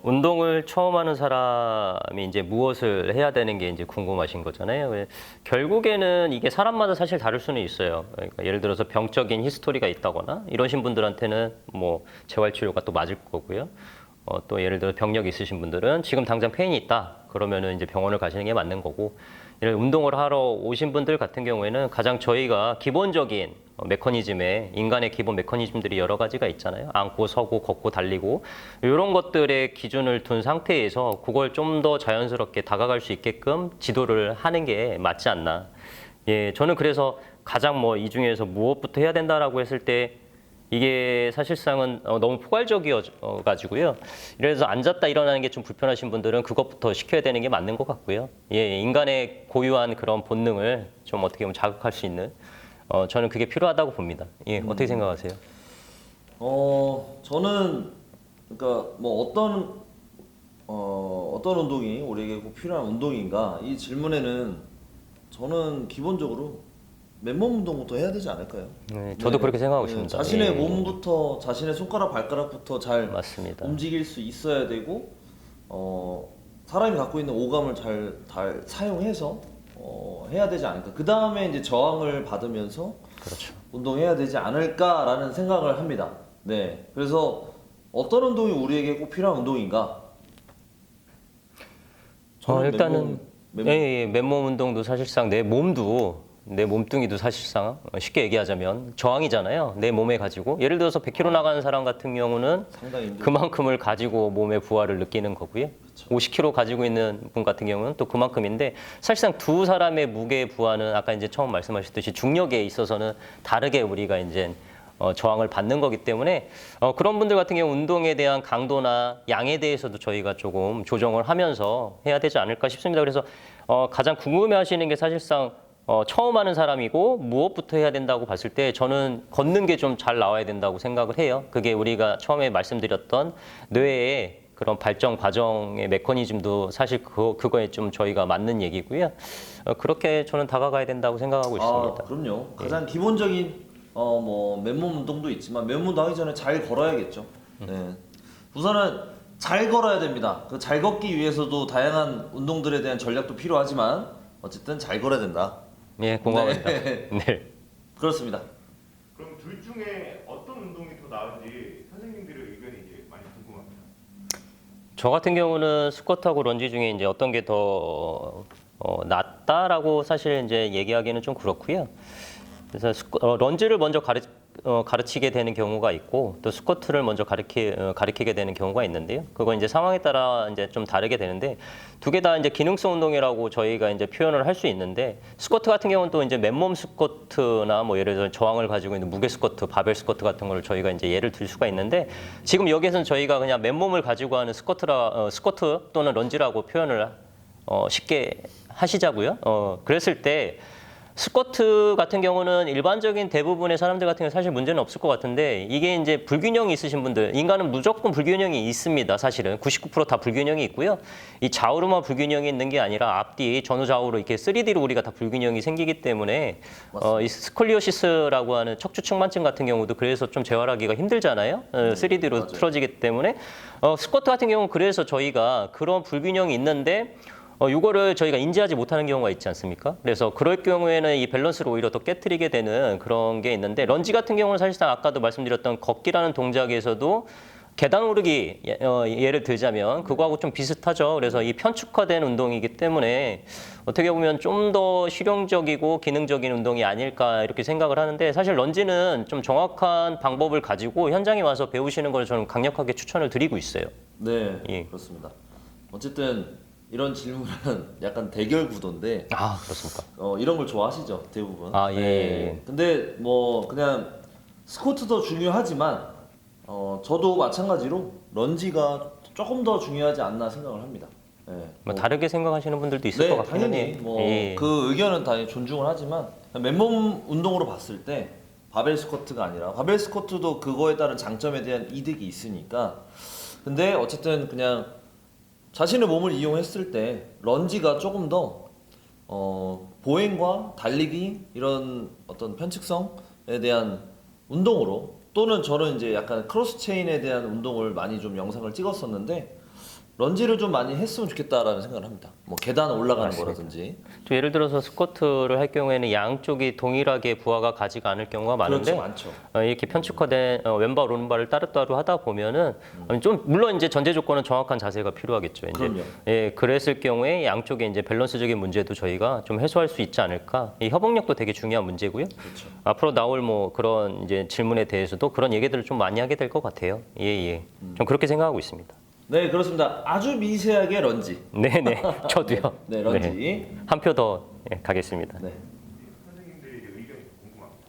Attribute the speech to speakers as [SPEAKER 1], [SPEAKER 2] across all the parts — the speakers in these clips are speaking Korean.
[SPEAKER 1] 운동을 처음 하는 사람이 이제 무엇을 해야 되는 게 이제 궁금하신 거잖아요. 결국에는 이게 사람마다 사실 다를 수는 있어요. 그러니까 예를 들어서 병적인 히스토리가 있다거나 이러신 분들한테는 뭐 재활치료가 또 맞을 거고요. 또 예를 들어 병력이 있으신 분들은 지금 당장 페인이 있다. 그러면은 이제 병원을 가시는 게 맞는 거고, 이런 운동을 하러 오신 분들 같은 경우에는 가장 저희가 기본적인 메커니즘에 인간의 기본 메커니즘들이 여러 가지가 있잖아요. 앉고 서고 걷고 달리고 이런 것들의 기준을 둔 상태에서 그걸 좀 더 자연스럽게 다가갈 수 있게끔 지도를 하는 게 맞지 않나. 예, 저는 그래서 가장 뭐 이 중에서 무엇부터 해야 된다라고 했을 때 이게 사실상은 너무 포괄적이어 가지고요. 이래서 앉았다 일어나는 게 좀 불편하신 분들은 그것부터 시켜야 되는 게 맞는 것 같고요. 예, 인간의 고유한 그런 본능을 좀 어떻게 보면 자극할 수 있는, 저는 그게 필요하다고 봅니다. 예, 어떻게 생각하세요?
[SPEAKER 2] 저는 그러니까 뭐 어떤 운동이 우리에게 꼭 필요한 운동인가 이 질문에는 저는 기본적으로 맨몸 운동부터 해야 되지 않을까요?
[SPEAKER 1] 네, 저도 그렇게 생각하고 있습니다.
[SPEAKER 2] 자신의
[SPEAKER 1] 예,
[SPEAKER 2] 몸부터 자신의 손가락 발가락부터 잘
[SPEAKER 1] 맞습니다.
[SPEAKER 2] 움직일 수 있어야 되고 사람이 갖고 있는 오감을 잘 사용해서 해야 되지 않을까. 그 다음에 이제 저항을 받으면서
[SPEAKER 1] 그렇죠.
[SPEAKER 2] 운동해야 되지 않을까라는 생각을 합니다. 네, 그래서 어떤 운동이 우리에게 꼭 필요한 운동인가? 저는
[SPEAKER 1] 일단은 예,
[SPEAKER 2] 맨몸.
[SPEAKER 1] 예, 맨몸 운동도 사실상 내 몸뚱이도 사실상 쉽게 얘기하자면 저항이잖아요. 내 몸에 가지고 예를 들어서 100kg 나가는 사람 같은 경우는
[SPEAKER 2] 상당히 힘들죠.
[SPEAKER 1] 그만큼을 가지고 몸의 부하를 느끼는 거고요. 50kg 가지고 있는 분 같은 경우는 또 그만큼인데, 사실상 두 사람의 무게 부하는 아까 이제 처음 말씀하셨듯이 중력에 있어서는 다르게 우리가 이제 저항을 받는 거기 때문에 그런 분들 같은 경우 운동에 대한 강도나 양에 대해서도 저희가 조금 조정을 하면서 해야 되지 않을까 싶습니다. 그래서 가장 궁금해하시는 게 사실상 처음 하는 사람이고 무엇부터 해야 된다고 봤을 때 저는 걷는 게 좀 잘 나와야 된다고 생각을 해요. 그게 우리가 처음에 말씀드렸던 뇌의 그런 발전 과정의 메커니즘도 사실 그거에 좀 저희가 맞는 얘기고요. 그렇게 저는 다가가야 된다고 생각하고 있습니다.
[SPEAKER 2] 그럼요. 가장 기본적인 뭐 맨몸 운동도 있지만 맨몸 운동 하기 전에 잘 걸어야겠죠. 네. 우선은 잘 걸어야 됩니다. 그 잘 걷기 위해서도 다양한 운동들에 대한 전략도 필요하지만 어쨌든 잘 걸어야 된다.
[SPEAKER 1] 예, 공감합니다.
[SPEAKER 2] 네.
[SPEAKER 1] 네.
[SPEAKER 2] 그렇습니다.
[SPEAKER 3] 그럼 둘 중에 어떤 운동이 더 나은지 선생님들의 의견이 이제 많이 궁금합니다.
[SPEAKER 1] 저 같은 경우는 스쿼트하고 런지 중에 이제 어떤 게 더 낫다라고 사실 이제 얘기하기는 좀 그렇고요. 그래서 런지를 먼저 가르치게 되는 경우가 있고, 또 스쿼트를 먼저 가르치게 되는 경우가 있는데요. 그건 이제 상황에 따라 이제 좀 다르게 되는데, 두 개 다 이제 기능성 운동이라고 저희가 이제 표현을 할 수 있는데, 스쿼트 같은 경우는 또 이제 맨몸 스쿼트나 뭐 예를 들어 저항을 가지고 있는 무게 스쿼트, 바벨 스쿼트 같은 걸 저희가 이제 예를 들 수가 있는데, 지금 여기에서는 저희가 그냥 맨몸을 가지고 하는 스쿼트 또는 런지라고 표현을 쉽게 하시자고요. 그랬을 때 스쿼트 같은 경우는 일반적인 대부분의 사람들 같은 경우 사실 문제는 없을 것 같은데, 이게 이제 불균형이 있으신 분들, 인간은 무조건 불균형이 있습니다. 사실은 99%다 불균형이 있고요. 이 좌우로만 불균형이 있는 게 아니라 앞뒤 전후 좌우로 이렇게 3D로 우리가 다 불균형이 생기기 때문에 이 스콜리오시스라고 하는 척추 측만증 같은 경우도 그래서 좀 재활하기가 힘들잖아요. 3D로
[SPEAKER 2] 맞아요.
[SPEAKER 1] 틀어지기 때문에 스쿼트 같은 경우는 그래서 저희가 그런 불균형이 있는데 이거를 저희가 인지하지 못하는 경우가 있지 않습니까? 그래서 그럴 경우에는 이 밸런스를 오히려 더 깨트리게 되는 그런 게 있는데, 런지 같은 경우는 사실상 아까도 말씀드렸던 걷기라는 동작에서도 계단 오르기 예를 들자면 그거하고 좀 비슷하죠. 그래서 이 편축화된 운동이기 때문에 어떻게 보면 좀 더 실용적이고 기능적인 운동이 아닐까 이렇게 생각을 하는데, 사실 런지는 좀 정확한 방법을 가지고 현장에 와서 배우시는 걸 저는 강력하게 추천을 드리고 있어요.
[SPEAKER 2] 네,
[SPEAKER 1] 예.
[SPEAKER 2] 그렇습니다. 어쨌든 이런 질문은 약간 대결 구도인데
[SPEAKER 1] 아, 그렇습니까?
[SPEAKER 2] 이런 걸 좋아하시죠, 대부분.
[SPEAKER 1] 아, 예, 예.
[SPEAKER 2] 근데 뭐 그냥 스쿼트도 중요하지만 저도 마찬가지로 런지가 조금 더 중요하지 않나 생각을 합니다. 네.
[SPEAKER 1] 뭐 다르게 생각하시는 분들도 있을 것 같긴
[SPEAKER 2] 당연히
[SPEAKER 1] 하네요.
[SPEAKER 2] 뭐
[SPEAKER 1] 예.
[SPEAKER 2] 그 의견은 당연히 존중을 하지만 맨몸 운동으로 봤을 때 바벨 스쿼트가 아니라, 바벨 스쿼트도 그거에 따른 장점에 대한 이득이 있으니까. 근데 어쨌든 그냥 자신의 몸을 이용했을 때 런지가 조금 더 보행과 달리기 이런 어떤 편측성에 대한 운동으로 또는 저는 이제 약간 크로스 체인에 대한 운동을 많이 좀 영상을 찍었었는데 런지를 좀 많이 했으면 좋겠다라는 생각을 합니다. 뭐 계단 올라가는
[SPEAKER 1] 맞습니다.
[SPEAKER 2] 거라든지.
[SPEAKER 1] 좀 예를 들어서 스쿼트를 할 경우에는 양쪽이 동일하게 부하가 가지가 않을 경우가 많은데
[SPEAKER 2] 그렇죠, 많죠.
[SPEAKER 1] 이렇게 편측화된 왼발 오른발을 따로따로 하다 보면은 좀 물론 이제 전제 조건은 정확한 자세가 필요하겠죠. 이제
[SPEAKER 2] 그럼요.
[SPEAKER 1] 예, 그랬을 경우에 양쪽에 이제 밸런스적인 문제도 저희가 좀 해소할 수 있지 않을까. 이 협응력도 되게 중요한 문제고요.
[SPEAKER 2] 그렇죠.
[SPEAKER 1] 앞으로 나올 뭐 그런 이제 질문에 대해서도 그런 얘기들을 좀 많이 하게 될 것 같아요. 예, 예. 좀 그렇게 생각하고 있습니다.
[SPEAKER 2] 네, 그렇습니다. 아주 미세하게 런지.
[SPEAKER 1] 네, 네. 저도요.
[SPEAKER 2] 네, 런지.
[SPEAKER 1] 한 표 더 가겠습니다.
[SPEAKER 2] 네.
[SPEAKER 3] 선생님들의 이제 의견이 궁금합니다.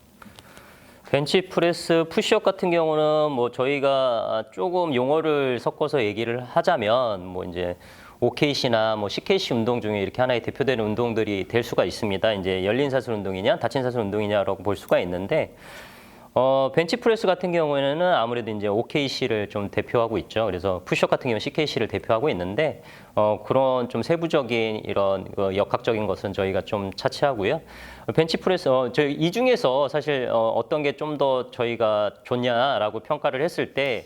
[SPEAKER 1] 벤치프레스, 푸시업 같은 경우는 뭐 저희가 조금 용어를 섞어서 얘기를 하자면 뭐 이제 OKC나 뭐 CKC 운동 중에 이렇게 하나의 대표되는 운동들이 될 수가 있습니다. 이제 열린 사슬 운동이냐, 닫힌 사슬 운동이냐라고 볼 수가 있는데 벤치프레스 같은 경우에는 아무래도 이제 OKC를 좀 대표하고 있죠. 그래서 푸시업 같은 경우는 CKC를 대표하고 있는데 그런 좀 세부적인 이런 역학적인 것은 저희가 좀 차치하고요. 벤치프레스 저희 이 중에서 사실 어떤 게 좀 더 저희가 좋냐라고 평가를 했을 때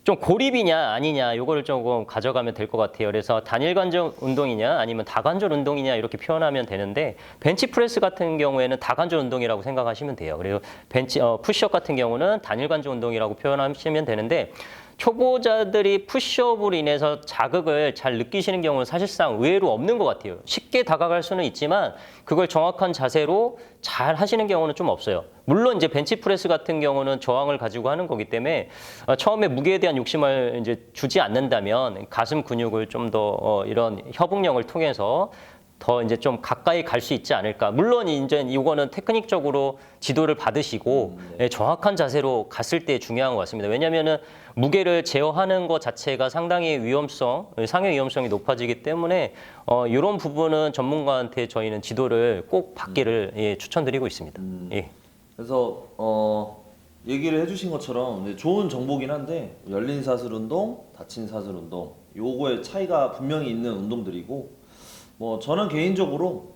[SPEAKER 1] 좀 고립이냐 아니냐 요거를 조금 가져가면 될 것 같아요. 그래서 단일 관절 운동이냐 아니면 다관절 운동이냐 이렇게 표현하면 되는데 벤치프레스 같은 경우에는 다관절 운동이라고 생각하시면 돼요. 그리고 푸시업 같은 경우는 단일 관절 운동이라고 표현하시면 되는데 초보자들이 푸시업으로 인해서 자극을 잘 느끼시는 경우는 사실상 의외로 없는 것 같아요. 쉽게 다가갈 수는 있지만 그걸 정확한 자세로 잘 하시는 경우는 좀 없어요. 물론 이제 벤치프레스 같은 경우는 저항을 가지고 하는 거기 때문에 처음에 무게에 대한 욕심을 이제 주지 않는다면 가슴 근육을 좀 더 이런 협응력을 통해서 더 이제 좀 가까이 갈 수 있지 않을까. 물론 이제 이거는 테크닉적으로 지도를 받으시고 정확한 자세로 갔을 때 중요한 것 같습니다. 왜냐하면은 무게를 제어하는 것 자체가 상당히 상해 위험성이 높아지기 때문에 이런 부분은 전문가한테 저희는 지도를 꼭 받기를 추천드리고 있습니다. 예.
[SPEAKER 2] 그래서 얘기를 해주신 것처럼 이제 좋은 정보긴 한데 열린 사슬 운동, 닫힌 사슬 운동 요거의 차이가 분명히 있는 운동들이고 뭐 저는 개인적으로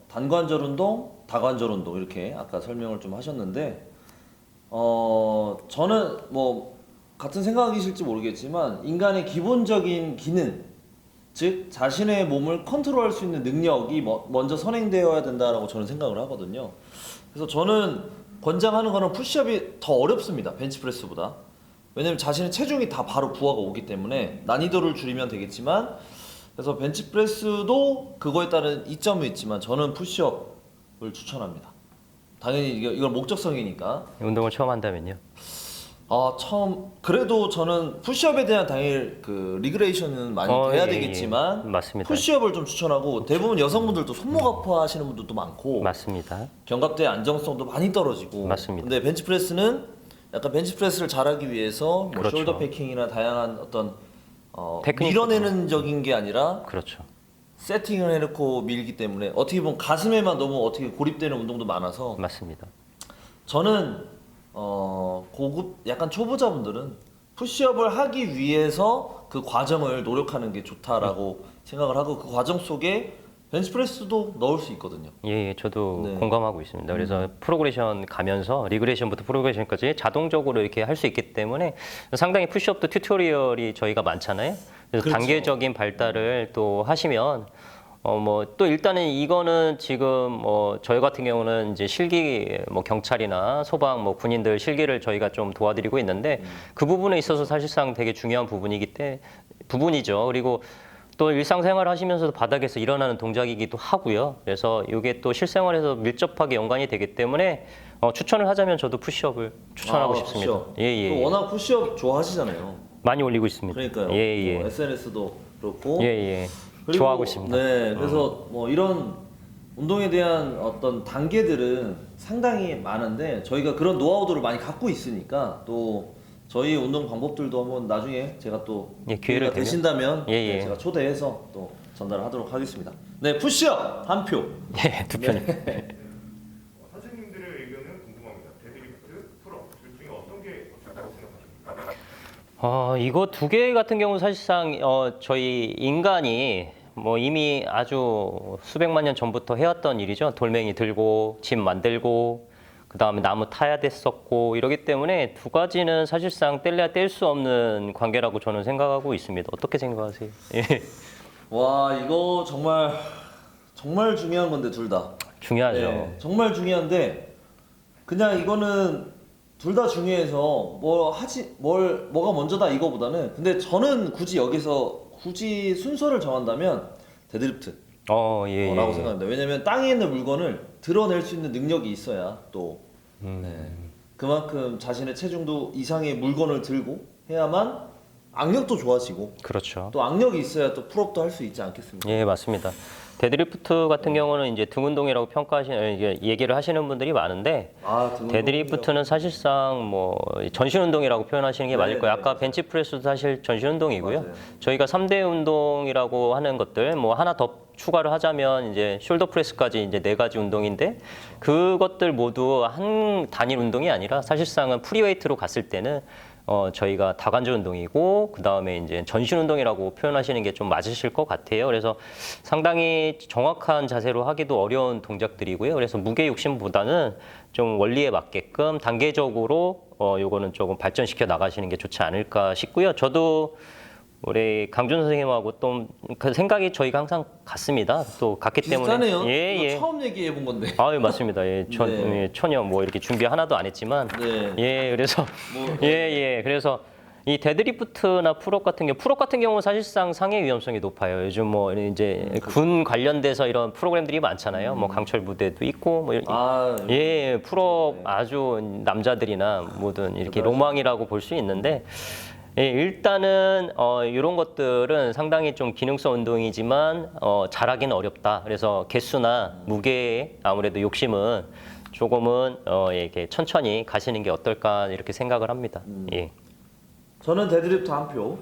[SPEAKER 2] 단관절 운동, 다관절 운동 이렇게 아까 설명을 좀 하셨는데 저는 뭐 같은 생각이실지 모르겠지만 인간의 기본적인 기능 즉 자신의 몸을 컨트롤할 수 있는 능력이 먼저 선행되어야 된다라고 저는 생각을 하거든요. 그래서 저는 권장하는 거는 푸시업이 더 어렵습니다. 벤치프레스보다. 왜냐면 자신의 체중이 다 바로 부하가 오기 때문에 난이도를 줄이면 되겠지만 그래서 벤치프레스도 그거에 따른 이점이 있지만 저는 푸시업을 추천합니다. 당연히 이건 목적성이니까.
[SPEAKER 1] 운동을 처음 한다면요.
[SPEAKER 2] 그래도 저는 푸시업에 대한 당일 그 리그레이션은 많이 돼야
[SPEAKER 1] 예,
[SPEAKER 2] 되겠지만
[SPEAKER 1] 예. 맞습니다.
[SPEAKER 2] 푸시업을 좀 추천하고 대부분 여성분들도 손목 아파하시는 분들도 많고
[SPEAKER 1] 맞습니다.
[SPEAKER 2] 견갑대의 안정성도 많이 떨어지고
[SPEAKER 1] 맞습니다.
[SPEAKER 2] 근데 벤치프레스는 약간 벤치프레스를 잘하기 위해서 뭐
[SPEAKER 1] 그렇죠.
[SPEAKER 2] 숄더 패킹이나 다양한 어떤
[SPEAKER 1] 테크닉
[SPEAKER 2] 밀어내는 적인 게 아니라
[SPEAKER 1] 그렇죠.
[SPEAKER 2] 세팅을 해놓고 밀기 때문에 어떻게 보면 가슴에만 너무 어떻게 고립되는 운동도 많아서
[SPEAKER 1] 맞습니다.
[SPEAKER 2] 저는 고급 약간 초보자분들은 푸시업을 하기 위해서 그 과정을 노력하는 게 좋다라고 생각을 하고 그 과정 속에 벤치프레스도 넣을 수 있거든요.
[SPEAKER 1] 예, 저도
[SPEAKER 2] 네.
[SPEAKER 1] 공감하고 있습니다. 그래서 프로그레션 가면서 리그레이션부터 프로그레이션까지 자동적으로 이렇게 할 수 있기 때문에 상당히 푸시업도 튜토리얼이 저희가 많잖아요. 그래서
[SPEAKER 2] 그렇죠.
[SPEAKER 1] 단계적인 발달을 또 하시면 뭐 또 일단은 이거는 지금 저희 같은 경우는 이제 실기 뭐 경찰이나 소방 뭐 군인들 실기를 저희가 좀 도와드리고 있는데 그 부분에 있어서 사실상 되게 중요한 부분이죠. 그리고 또 일상생활 하시면서도 바닥에서 일어나는 동작이기도 하고요. 그래서 이게 또 실생활에서 밀접하게 연관이 되기 때문에 추천을 하자면 저도 푸시업을 추천하고 싶습니다.
[SPEAKER 2] 푸시업.
[SPEAKER 1] 예, 예.
[SPEAKER 2] 또 워낙 푸시업 좋아하시잖아요.
[SPEAKER 1] 많이 올리고 있습니다.
[SPEAKER 2] 그러니까요.
[SPEAKER 1] 예, 예.
[SPEAKER 2] 뭐 SNS도 그렇고.
[SPEAKER 1] 예, 예.
[SPEAKER 2] 그리고,
[SPEAKER 1] 좋아하고 있습니다.
[SPEAKER 2] 네, 그래서 뭐 이런 운동에 대한 어떤 단계들은 상당히 많은데 저희가 그런 노하우들을 많이 갖고 있으니까 또 저희 운동 방법들도 한번 나중에 제가 또
[SPEAKER 1] 예, 기회를
[SPEAKER 2] 되신다면
[SPEAKER 1] 예, 예.
[SPEAKER 2] 네, 제가 초대해서 또 전달하도록 하겠습니다. 네, 푸시업 한 표.
[SPEAKER 1] 예, 두 편.
[SPEAKER 3] 선생님들의 의견은 궁금합니다. 데드리프트, 풀업 둘 중에 어떤 게 좋다고 생각하십니까?
[SPEAKER 1] 이거 두 개 같은 경우 사실상 저희 인간이 뭐 이미 아주 수백만 년 전부터 해왔던 일이죠. 돌멩이 들고 집 만들고 그다음에 나무 타야 됐었고 이러기 때문에 두 가지는 사실상 뗄래야 뗄 수 없는 관계라고 저는 생각하고 있습니다. 어떻게 생각하세요? 예.
[SPEAKER 2] 와 이거 정말 중요한 건데 둘 다.
[SPEAKER 1] 중요하죠.
[SPEAKER 2] 네, 정말 중요한데 그냥 이거는 둘 다 중요해서 뭐가 먼저다 이거보다는 근데 저는 굳이 순서를 정한다면 데드리프트
[SPEAKER 1] 예.
[SPEAKER 2] 라고 생각합니다. 왜냐면 땅에 있는 물건을 드러낼 수 있는 능력이 있어야 또 네, 그만큼 자신의 체중도 이상의 물건을 들고 해야만 악력도 좋아지고
[SPEAKER 1] 그렇죠.
[SPEAKER 2] 또 악력이 있어야 또 풀업도 할 수 있지 않겠습니까?
[SPEAKER 1] 예, 맞습니다. 데드리프트 같은 경우는 이제 등 운동이라고 얘기를 하시는 분들이 많은데
[SPEAKER 2] 등
[SPEAKER 1] 데드리프트는 사실상 뭐 전신 운동이라고 표현하시는 게 맞을 거예요.
[SPEAKER 2] 네,
[SPEAKER 1] 아까 벤치프레스도 사실 전신 운동이고요.
[SPEAKER 2] 맞아요.
[SPEAKER 1] 저희가 3대 운동이라고 하는 것들 뭐 하나 더 추가를 하자면 이제 숄더 프레스까지 이제 4가지 운동인데 그것들 모두 한 단일 운동이 아니라 사실상은 프리웨이트로 갔을 때는 저희가 다관절 운동이고 그 다음에 이제 전신 운동이라고 표현하시는 게 좀 맞으실 것 같아요. 그래서 상당히 정확한 자세로 하기도 어려운 동작들이고요. 그래서 무게 욕심보다는 좀 원리에 맞게끔 단계적으로 요거는 조금 발전시켜 나가시는 게 좋지 않을까 싶고요. 저도 우리 강준 선생님하고 또 그 생각이 저희가 항상 같습니다. 또 같기 때문에
[SPEAKER 2] 비슷하네요.
[SPEAKER 1] 예,
[SPEAKER 2] 이거
[SPEAKER 1] 예.
[SPEAKER 2] 처음 얘기해 본 건데.
[SPEAKER 1] 아유 맞습니다. 예,
[SPEAKER 2] 네.
[SPEAKER 1] 예, 전혀 뭐 이렇게 준비 하나도 안 했지만
[SPEAKER 2] 네.
[SPEAKER 1] 예, 그래서
[SPEAKER 2] 뭐,
[SPEAKER 1] 예. 그래서 이 데드리프트나 풀업 같은 경우는 사실상 상해 위험성이 높아요. 요즘 뭐 이제 군 관련돼서 이런 프로그램들이 많잖아요. 뭐 강철 부대도 있고 뭐 예, 풀업 아주 남자들이나 뭐든 이렇게 로망이라고 볼 수 있는데 예, 일단은 이런 것들은 상당히 좀 기능성 운동이지만 잘하기는 어렵다. 그래서 개수나 무게에 아무래도 욕심은 조금은 이렇게 천천히 가시는 게 어떨까 이렇게 생각을 합니다. 예.
[SPEAKER 2] 저는 데드리프트 한 표.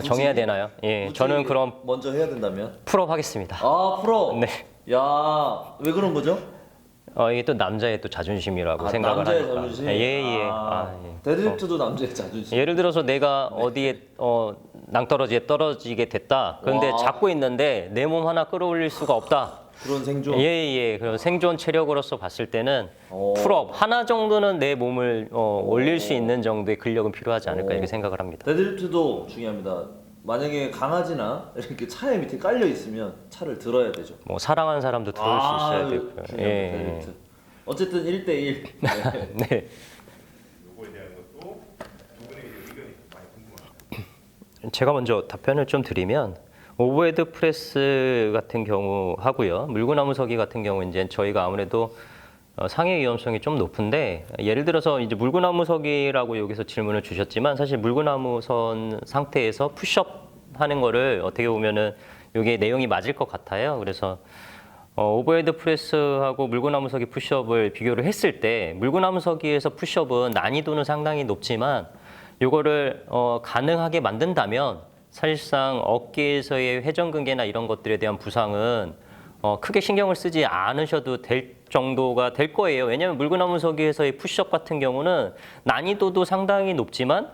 [SPEAKER 1] 정해야 되나요? 예,
[SPEAKER 2] 굳이
[SPEAKER 1] 저는 그럼
[SPEAKER 2] 먼저 해야 된다면.
[SPEAKER 1] 풀업 하겠습니다.
[SPEAKER 2] 풀업.
[SPEAKER 1] 네.
[SPEAKER 2] 야, 왜 그런 거죠?
[SPEAKER 1] 이게 또 남자의 또 자존심이라고 생각을
[SPEAKER 2] 남자의
[SPEAKER 1] 하니까.
[SPEAKER 2] 자존심.
[SPEAKER 1] 예.
[SPEAKER 2] 데드리프트도 남자의 자존심.
[SPEAKER 1] 예를 들어서 내가 어디에 낭떠러지에 떨어지게 됐다. 그런데
[SPEAKER 2] 와.
[SPEAKER 1] 잡고 있는데 내 몸 하나 끌어올릴 수가 없다.
[SPEAKER 2] 그런 생존.
[SPEAKER 1] 예. 그래서 생존 체력으로서 봤을 때는
[SPEAKER 2] 오.
[SPEAKER 1] 풀업 하나 정도는 내 몸을 올릴 수 있는 정도의 근력은 필요하지 않을까 이렇게 생각을 합니다.
[SPEAKER 2] 데드리프트도 중요합니다. 만약에 강아지나 이렇게 차에 밑에 깔려 있으면 차를 들어야 되죠.
[SPEAKER 1] 뭐 사랑하는 사람도 들어올 수 있어야 되고요.
[SPEAKER 2] 중요합니다.
[SPEAKER 1] 예.
[SPEAKER 2] 데드리프트. 어쨌든 1대1. 네.
[SPEAKER 1] 네.
[SPEAKER 3] 요거에 대한 것도 두 분의 이제 의견이 많이 궁금합니다.
[SPEAKER 1] 제가 먼저 답변을 좀 드리면 오버헤드 프레스 같은 경우 하고요. 물구나무서기 같은 경우 이제 저희가 아무래도 상해 위험성이 좀 높은데 예를 들어서 이제 물구나무서기라고 여기서 질문을 주셨지만 사실 물구나무선 상태에서 푸시업 하는 거를 어떻게 보면은 이게 내용이 맞을 것 같아요. 그래서 오버헤드 프레스하고 물구나무서기 푸시업을 비교를 했을 때 물구나무서기에서 푸시업은 난이도는 상당히 높지만 이거를 가능하게 만든다면 사실상 어깨에서의 회전근개나 이런 것들에 대한 부상은 크게 신경을 쓰지 않으셔도 될 정도가 될 거예요. 왜냐하면 물구나무서기에서의 푸시업 같은 경우는 난이도도 상당히 높지만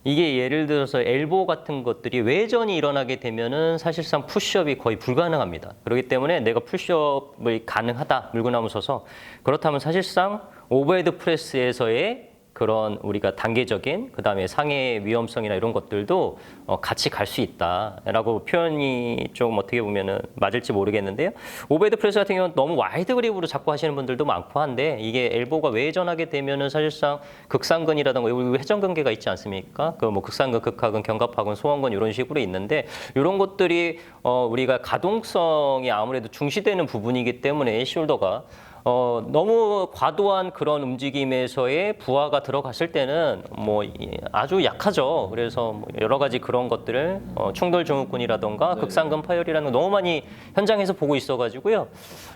[SPEAKER 1] 이게 예를 들어서 엘보 같은 것들이 외전이 일어나게 되면은 사실상 푸시업이 거의 불가능합니다. 그렇기 때문에 내가 푸시업이 가능하다 물구나무 서서 그렇다면 사실상 오버헤드 프레스에서의 그런 우리가 단계적인 그다음에 상해 위험성이나 이런 것들도 같이 갈 수 있다라고 표현이 좀 어떻게 보면은 맞을지 모르겠는데요. 오버헤드 프레스 같은 경우는 너무 와이드 그립으로 자꾸 하시는 분들도 많고 한데 이게 엘보가 외전하게 되면은 사실상 극상근이라든가 여기 회전근개가 있지 않습니까? 그 뭐 극상근, 극하근, 견갑하근, 소원근 이런 식으로 있는데 이런 것들이 우리가 가동성이 아무래도 중시되는 부분이기 때문에 숄더가 너무 과도한 그런 움직임에서의 부하가 들어갔을 때는 뭐 아주 약하죠. 그래서 뭐 여러 가지 그런 것들을 충돌 증후군이라던가 극상근 파열이라는 거 너무 많이 현장에서 보고 있어가지고요.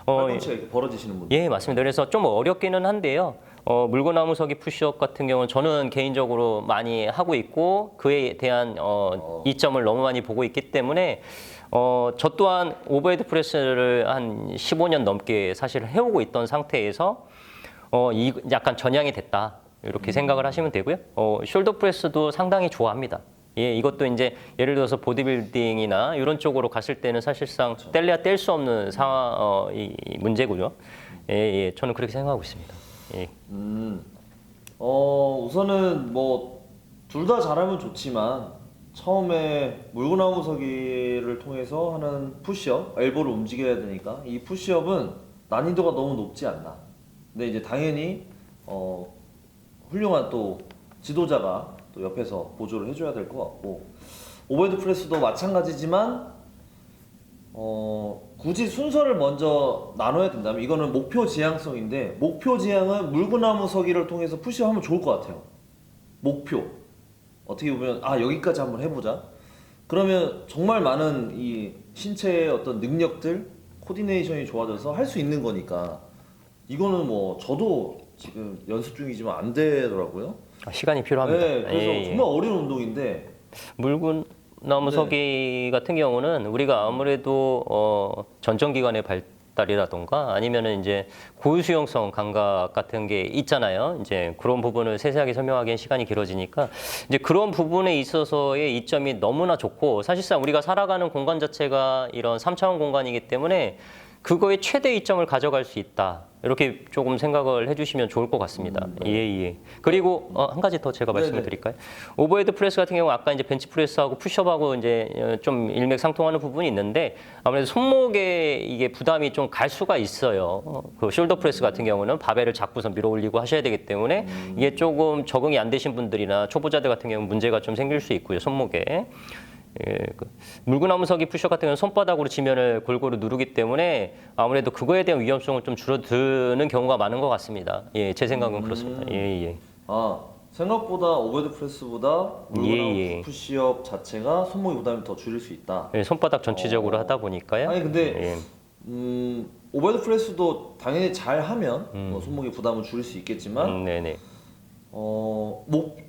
[SPEAKER 2] 팔꿈치가 이렇게 벌어지시는 분.
[SPEAKER 1] 예, 맞습니다. 그래서 좀 어렵기는 한데요. 물구나무서기 푸시업 같은 경우는 저는 개인적으로 많이 하고 있고 그에 대한 이점을 너무 많이 보고 있기 때문에 저 또한 오버헤드 프레스를 한 15년 넘게 사실 해오고 있던 상태에서 약간 전향이 됐다 이렇게 생각을 하시면 되고요. 숄더 프레스도 상당히 좋아합니다. 예, 이것도 이제 예를 들어서 보디빌딩이나 이런 쪽으로 갔을 때는 사실상 뗄래야 뗄 수 없는 이 문제고요. 예, 저는 그렇게 생각하고 있습니다. 예.
[SPEAKER 2] 우선은 뭐 둘 다 잘하면 좋지만 처음에 물구나무서기를 통해서 하는 푸시업, 엘보를 움직여야 되니까 이 푸시업은 난이도가 너무 높지 않나. 근데 이제 당연히 훌륭한 또 지도자가 또 옆에서 보조를 해줘야 될 것 같고 오버헤드 프레스도 마찬가지지만 굳이 순서를 먼저 나눠야 된다면 이거는 목표 지향성인데 목표 지향은 물구나무 서기를 통해서 푸시업하면 좋을 것 같아요. 목표 어떻게 보면 여기까지 한번 해보자. 그러면 정말 많은 이 신체의 어떤 능력들 코디네이션이 좋아져서 할 수 있는 거니까 이거는 뭐 저도 지금 연습 중이지만 안 되더라고요.
[SPEAKER 1] 시간이 필요합니다.
[SPEAKER 2] 네, 그래서
[SPEAKER 1] 예, 예.
[SPEAKER 2] 정말 어려운 운동인데
[SPEAKER 1] 물구나무 서기 같은 경우는 우리가 아무래도 전정기관의 발달이라던가 아니면은 이제 고유수용성 감각 같은 게 있잖아요. 이제 그런 부분을 세세하게 설명하기엔 시간이 길어지니까 이제 그런 부분에 있어서의 이점이 너무나 좋고 사실상 우리가 살아가는 공간 자체가 이런 3차원 공간이기 때문에 그거의 최대 이점을 가져갈 수 있다. 이렇게 조금 생각을 해주시면 좋을 것 같습니다. 예. 그리고 한 가지 더 제가 말씀을 드릴까요? 오버헤드 프레스 같은 경우 아까 이제 벤치 프레스하고 푸시업하고 이제 좀 일맥상통하는 부분이 있는데 아무래도 손목에 이게 부담이 좀 갈 수가 있어요. 그 숄더 프레스 같은 경우는 바벨을 잡고서 밀어 올리고 하셔야 되기 때문에 이게 조금 적응이 안 되신 분들이나 초보자들 같은 경우는 문제가 좀 생길 수 있고요. 손목에. 예, 물구나무 서기 푸시업 같은 경우는 손바닥으로 지면을 골고루 누르기 때문에 아무래도 그거에 대한 위험성을 좀 줄어드는 경우가 많은 것 같습니다. 예, 제 생각은 그렇습니다. 예.
[SPEAKER 2] 생각보다 오버헤드 프레스보다 물구나무
[SPEAKER 1] 예.
[SPEAKER 2] 푸시업 자체가 손목의 부담을 더 줄일 수 있다.
[SPEAKER 1] 예, 손바닥 전체적으로 하다 보니까요.
[SPEAKER 2] 아니 근데
[SPEAKER 1] 예.
[SPEAKER 2] 오버헤드 프레스도 당연히 잘 하면 뭐 손목의 부담을 줄일 수 있겠지만
[SPEAKER 1] 네네.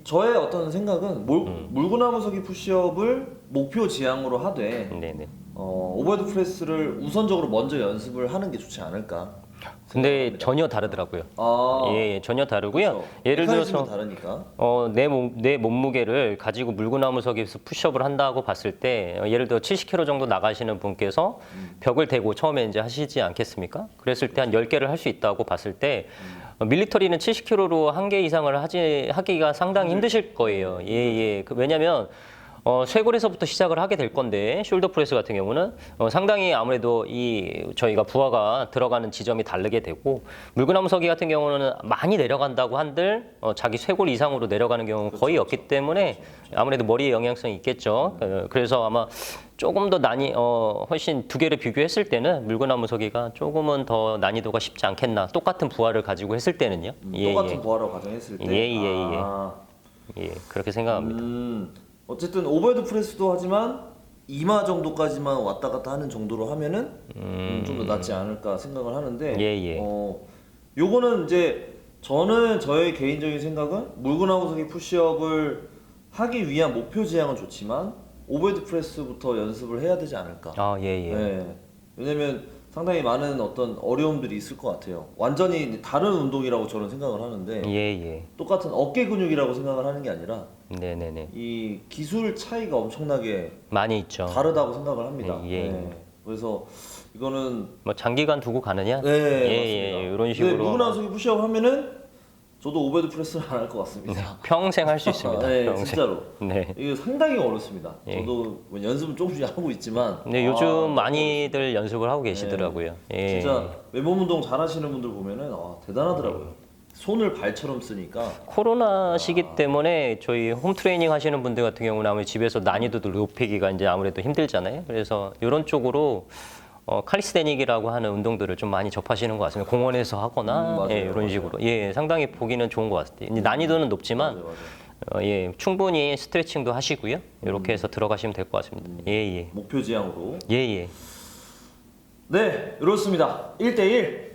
[SPEAKER 2] 저의 어떤 생각은 물구나무 서기 푸시업을 목표 지향으로 하되
[SPEAKER 1] 네네.
[SPEAKER 2] 오버헤드 프레스를 우선적으로 먼저 연습을 하는 게 좋지 않을까.
[SPEAKER 1] 근데 전혀 다르더라고요. 예, 전혀 다르고요.
[SPEAKER 2] 그렇죠.
[SPEAKER 1] 예를 들어서
[SPEAKER 2] 메커니즘이 다르니까.
[SPEAKER 1] 내 몸무게를 가지고 물구나무 서기에서 푸시업을 한다고 봤을 때 예를 들어 70kg 정도 나가시는 분께서 벽을 대고 처음에 이제 하시지 않겠습니까? 그랬을 때 한 10개를 할 수 있다고 봤을 때 밀리터리는 70kg로 한 개 이상을 하기가 상당히 힘드실 거예요. 예. 왜냐면 쇄골에서부터 시작을 하게 될 건데 숄더 프레스 같은 경우는 상당히 아무래도 저희가 부하가 들어가는 지점이 다르게 되고 물구나무 서기 같은 경우는 많이 내려간다고 한들 자기 쇄골 이상으로 내려가는 경우는 거의 없기 때문에 아무래도 머리에 영향성이 있겠죠. 그래서 아마 조금 더 훨씬 두 개를 비교했을 때는 물구나무 서기가 조금은 더 난이도가 쉽지 않겠나. 똑같은 부하를 가지고 했을 때는요.
[SPEAKER 2] 똑같은 부하라고 가정했을 때.
[SPEAKER 1] 예, 그렇게 생각합니다.
[SPEAKER 2] 어쨌든 오버헤드 프레스도 하지만 이마 정도까지만 왔다 갔다 하는 정도로 하면은 좀 더 낫지 않을까 생각을 하는데
[SPEAKER 1] 예.
[SPEAKER 2] 요거는 이제 저는 저의 개인적인 생각은 물구나무 서기 푸시업을 하기 위한 목표 지향은 좋지만 오버헤드 프레스부터 연습을 해야 되지 않을까.
[SPEAKER 1] 예.
[SPEAKER 2] 네. 왜냐면 상당히 많은 어떤 어려움들이 있을 것 같아요. 완전히 다른 운동이라고 저는 생각을 하는데
[SPEAKER 1] 예.
[SPEAKER 2] 똑같은 어깨 근육이라고 생각을 하는 게 아니라
[SPEAKER 1] 네네네.
[SPEAKER 2] 이 기술 차이가 엄청나게
[SPEAKER 1] 많이 있죠.
[SPEAKER 2] 다르다고 생각을 합니다.
[SPEAKER 1] 예.
[SPEAKER 2] 그래서 이거는
[SPEAKER 1] 뭐 장기간 두고 가느냐?
[SPEAKER 2] 맞습니다.
[SPEAKER 1] 이런 식으로
[SPEAKER 2] 물구나무 서기 푸시업 하면은 저도 오버헤드 프레스를 안 할 것 같습니다.
[SPEAKER 1] 평생 할 수 있습니다.
[SPEAKER 2] 네,
[SPEAKER 1] 평생.
[SPEAKER 2] 진짜로.
[SPEAKER 1] 네.
[SPEAKER 2] 이게 상당히 어렵습니다.
[SPEAKER 1] 예.
[SPEAKER 2] 저도 뭐 연습은 조금씩 하고 있지만
[SPEAKER 1] 근데 요즘 많이들 연습을 하고 계시더라고요. 예.
[SPEAKER 2] 진짜 맨몸 운동 잘하시는 분들 보면은 대단하더라고요. 손을 발처럼 쓰니까.
[SPEAKER 1] 코로나 시기 때문에 저희 홈 트레이닝 하시는 분들 같은 경우는 아무래도 집에서 난이도도 높이기가 이제 아무래도 힘들잖아요. 그래서 이런 쪽으로 칼리스테닉이라고 하는 운동들을 좀 많이 접하시는 것 같습니다. 공원에서 하거나
[SPEAKER 2] 맞아요,
[SPEAKER 1] 이런
[SPEAKER 2] 맞아요.
[SPEAKER 1] 식으로. 상당히 보기는 좋은 것 같아요. 이제 난이도는 높지만
[SPEAKER 2] 맞아요.
[SPEAKER 1] 충분히 스트레칭도 하시고요. 이렇게 해서 들어가시면 될 것 같습니다. 예.
[SPEAKER 2] 목표 지향으로.
[SPEAKER 1] 예.
[SPEAKER 2] 네, 이렇습니다. 1대1